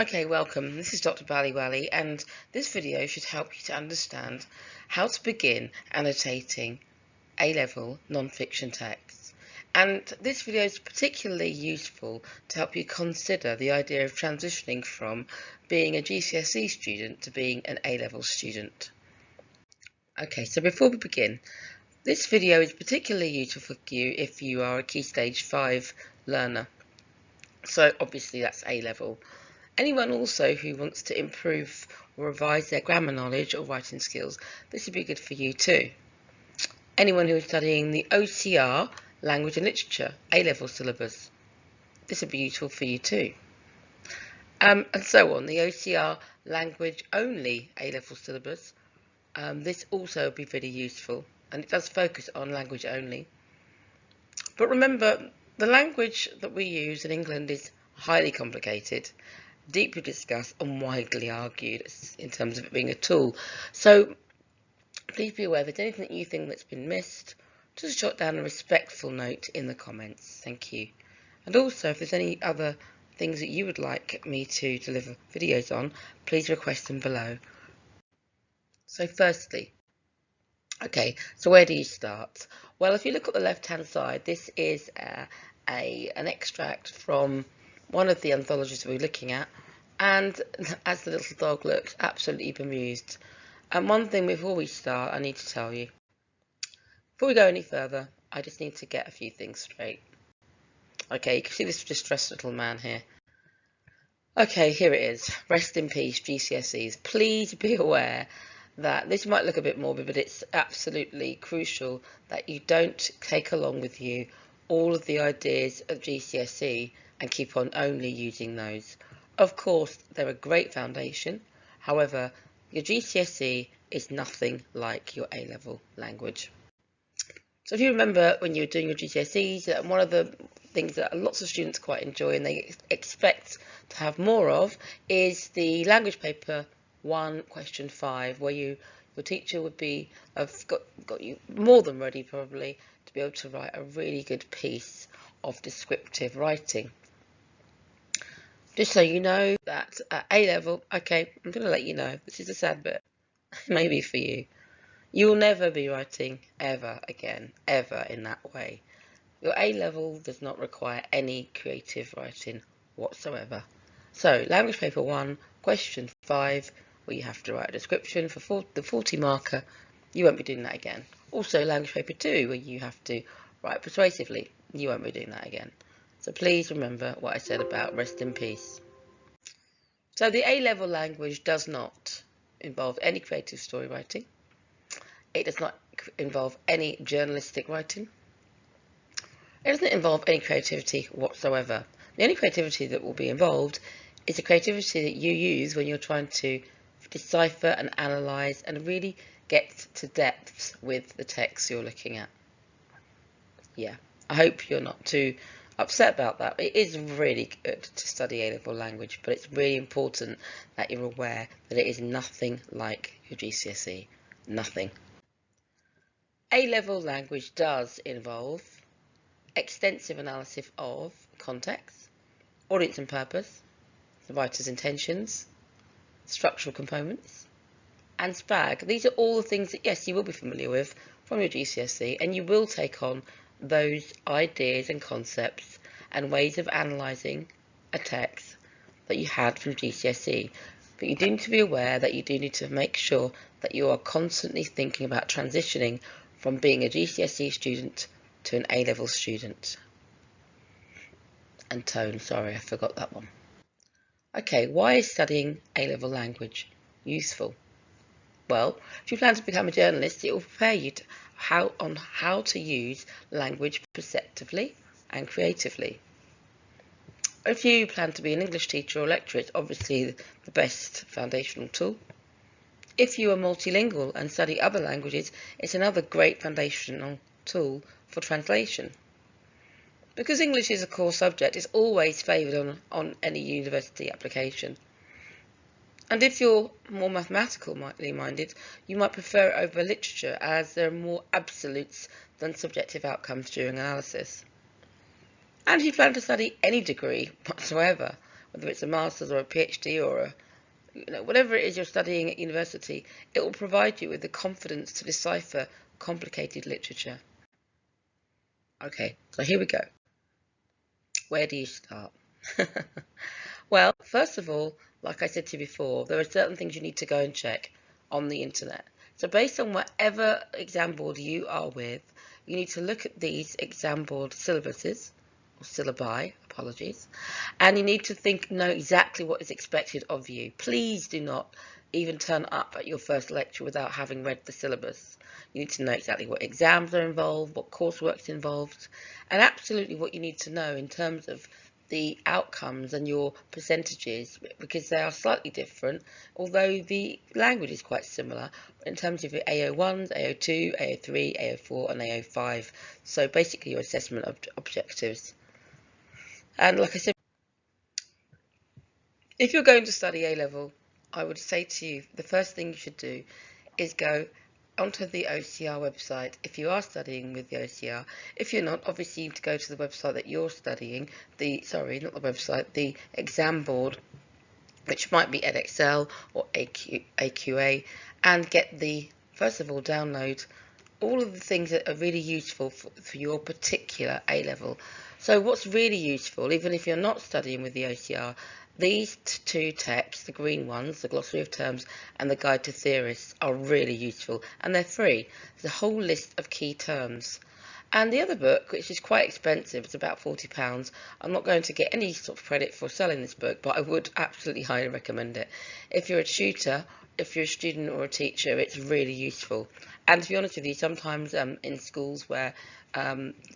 Okay, welcome. This is Dr. Bally Wally, and this video should help you to understand how to begin annotating A-level non-fiction texts. And this video is particularly useful to help you consider the idea of transitioning from being a GCSE student to being an A-level student. Okay, so before we begin, this video is particularly useful for you if you are a Key Stage 5 learner. So obviously that's A-level. Anyone also who wants to improve or revise their grammar knowledge or writing skills, this would be good for you too. Anyone who is studying the OCR, Language and Literature, A-level syllabus, this would be useful for you too. And so on, the OCR Language Only A-level syllabus, this also would be really useful, and it does focus on language only. But remember, the language that we use in England is highly complicated, deeply discussed and widely argued in terms of it being a tool. So please be aware if there's anything that you think that's been missed, just jot down a respectful note in the comments. Thank you. And also, if there's any other things that you would like me to deliver videos on, please request them below. So firstly, okay, so where do you start? Well, if you look at the left-hand side, this is an extract from one of the anthologies we're looking at, and as the little dog looks absolutely bemused. And one thing before we start, I need to tell you, before we go any further, I just need to get a few things straight. Okay, you can see this distressed little man here. Okay, here it is. Rest in peace, GCSEs. Please be aware that this might look a bit morbid, but it's absolutely crucial that you don't take along with you all of the ideas of GCSE and keep on only using those. Of course, they're a great foundation. However, your GCSE is nothing like your A-level language. So if you remember when you were doing your GCSEs, one of the things that lots of students quite enjoy and they expect to have more of is the language paper 1 question 5, where your teacher would have got you more than ready probably to be able to write a really good piece of descriptive writing. Just so you know that at A-level, okay, I'm going to let you know, this is a sad bit, maybe for you. You will never be writing ever again, ever in that way. Your A-level does not require any creative writing whatsoever. So, language paper 1, question 5, where you have to write a description for the 40 marker, you won't be doing that again. Also, language paper 2, where you have to write persuasively, you won't be doing that again. So please remember what I said about rest in peace. So the A-level language does not involve any creative story writing. It does not involve any journalistic writing. It doesn't involve any creativity whatsoever. The only creativity that will be involved is the creativity that you use when you're trying to decipher and analyse and really get to depths with the text you're looking at. Yeah, I hope you're not too upset about that. It is really good to study A-level language, but it's really important that you're aware that it is nothing like your GCSE. Nothing. A-level language does involve extensive analysis of context, audience and purpose, the writer's intentions, structural components, and SPAG. These are all the things that, yes, you will be familiar with from your GCSE, and you will take on those ideas and concepts and ways of analysing a text that you had from GCSE. But you do need to be aware that you do need to make sure that you are constantly thinking about transitioning from being a GCSE student to an A-level student. And tone, sorry, I forgot that one. Okay, why is studying A-level language useful? Well, if you plan to become a journalist, it will prepare you on how to use language perceptively and creatively. If you plan to be an English teacher or lecturer, it's obviously the best foundational tool. If you are multilingual and study other languages, it's another great foundational tool for translation. Because English is a core subject, it's always favoured on any university application. And if you're more mathematically minded, you might prefer it over literature, as there are more absolutes than subjective outcomes during analysis. And if you plan to study any degree whatsoever, whether it's a master's or a PhD or whatever it is you're studying at university, it will provide you with the confidence to decipher complicated literature. Okay, so here we go. Where do you start? Well, first of all, like I said to you before, there are certain things you need to go and check on the internet. So based on whatever exam board you are with, you need to look at these exam board syllabuses, or syllabi, apologies, and you need to know exactly what is expected of you. Please do not even turn up at your first lecture without having read the syllabus. You need to know exactly what exams are involved, what coursework's involved, and absolutely what you need to know in terms of the outcomes and your percentages, because they are slightly different, although the language is quite similar in terms of your AO1s, AO2, AO3, AO4 and AO5. So basically your assessment objectives. And like I said, if you're going to study A-level, I would say to you, the first thing you should do is go onto the OCR website if you are studying with the OCR. If you're not, obviously you need to go to the website that you're studying, not the website, the exam board, which might be Edexcel or AQA, and first of all, download all of the things that are really useful for your particular A-level. So what's really useful, even if you're not studying with the OCR, these two texts, the green ones, the Glossary of Terms and the Guide to Theorists, are really useful, and they're free. There's a whole list of key terms. And the other book, which is quite expensive, it's about £40. I'm not going to get any sort of credit for selling this book, but I would absolutely highly recommend it. If you're a tutor, if you're a student or a teacher, it's really useful. And to be honest with you, sometimes in schools where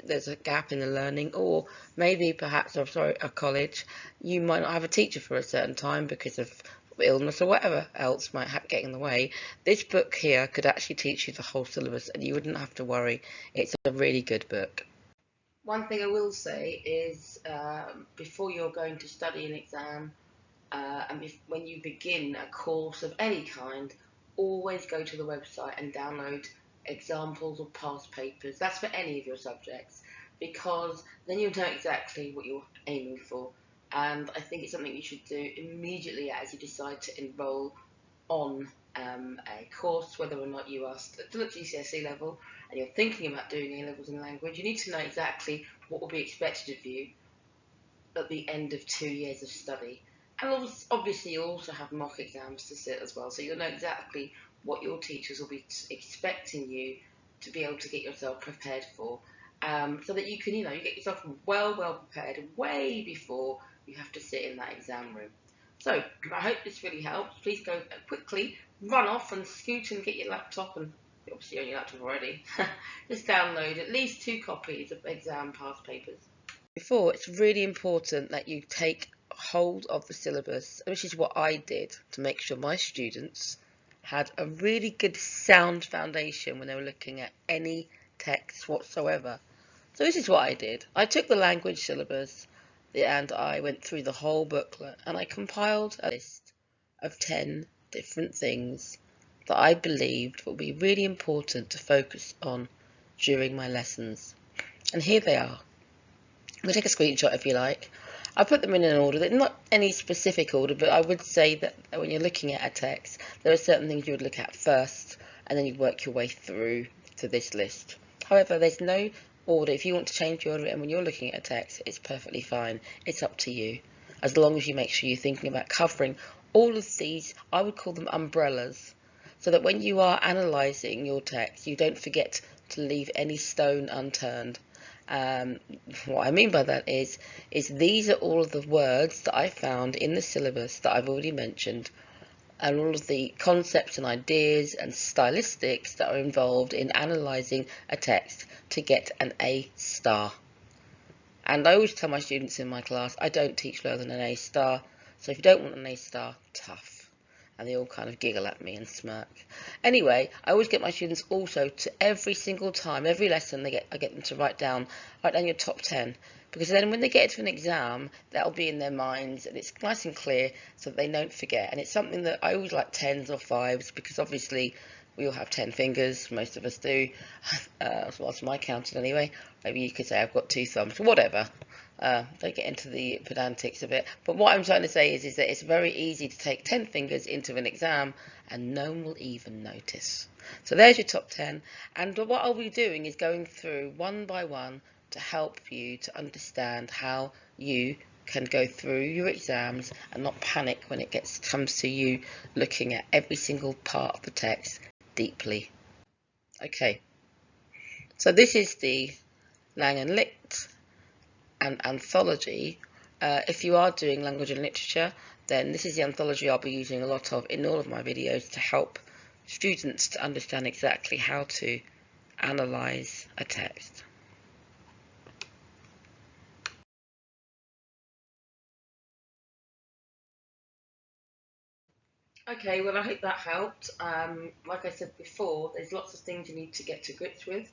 there's a gap in the learning, or maybe perhaps, a college, you might not have a teacher for a certain time because of illness or whatever else might get in the way, this book here could actually teach you the whole syllabus and you wouldn't have to worry. It's a really good book. One thing I will say is before you're going to study an exam, when you begin a course of any kind, always go to the website and download examples of past papers. That's for any of your subjects, because then you'll know exactly what you're aiming for. And I think it's something you should do immediately as you decide to enrol on a course, whether or not you are still at GCSE level and you're thinking about doing A-levels in language. You need to know exactly what will be expected of you at the end of 2 years of study. And obviously you'll also have mock exams to sit as well, so you'll know exactly what your teachers will be expecting you to be able to get yourself prepared for, so that you can, you get yourself well prepared way before you have to sit in that exam room. So I hope this really helps. Please go quickly, run off and scoot and get your laptop, and obviously on your laptop already, just download at least 2 copies of exam past papers. Before, it's really important that you take hold of the syllabus, which is what I did to make sure my students had a really good sound foundation when they were looking at any text whatsoever. So this is what I did. I took the language syllabus and I went through the whole booklet and I compiled a list of 10 different things that I believed would be really important to focus on during my lessons. And here they are. You can take a screenshot if you like. I put them in an order, not any specific order, but I would say that when you're looking at a text, there are certain things you would look at first, and then you'd work your way through to this list. However, there's no order. If you want to change the order, and when you're looking at a text, it's perfectly fine. It's up to you, as long as you make sure you're thinking about covering all of these, I would call them umbrellas, so that when you are analysing your text, you don't forget to leave any stone unturned. What I mean by that is these are all of the words that I found in the syllabus that I've already mentioned, and all of the concepts and ideas and stylistics that are involved in analysing a text to get an A star. And I always tell my students in my class, I don't teach lower than an A star, so if you don't want an A star, tough. And they all kind of giggle at me and smirk. Anyway, I always get my students also to every single time, every lesson, I get them to write down your top 10. Because then when they get to an exam, that'll be in their minds and it's nice and clear so that they don't forget. And it's something that I always like 10s or 5s, because obviously we all have 10 fingers, most of us do. Well, that's my counting anyway. Maybe you could say I've got 2 thumbs, whatever. Don't get into the pedantics of it. But what I'm trying to say is that it's very easy to take 10 fingers into an exam and no one will even notice. So there's your top 10. And what I'll be doing is going through one by one to help you to understand how you can go through your exams and not panic when it comes to you looking at every single part of the text deeply. Okay, so this is the Lang and Licht and anthology. If you are doing language and literature, then this is the anthology I'll be using a lot of in all of my videos to help students to understand exactly how to analyse a text. Okay, well I hope that helped. Like I said before, there's lots of things you need to get to grips with.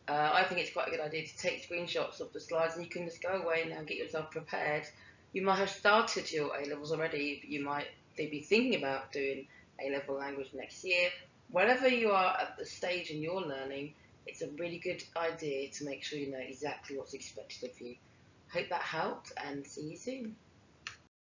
I think it's quite a good idea to take screenshots of the slides and you can just go away now and get yourself prepared. You might have started your A-levels already, but you might be thinking about doing A-level language next year. Wherever you are at the stage in your learning, it's a really good idea to make sure you know exactly what's expected of you. Hope that helped and see you soon.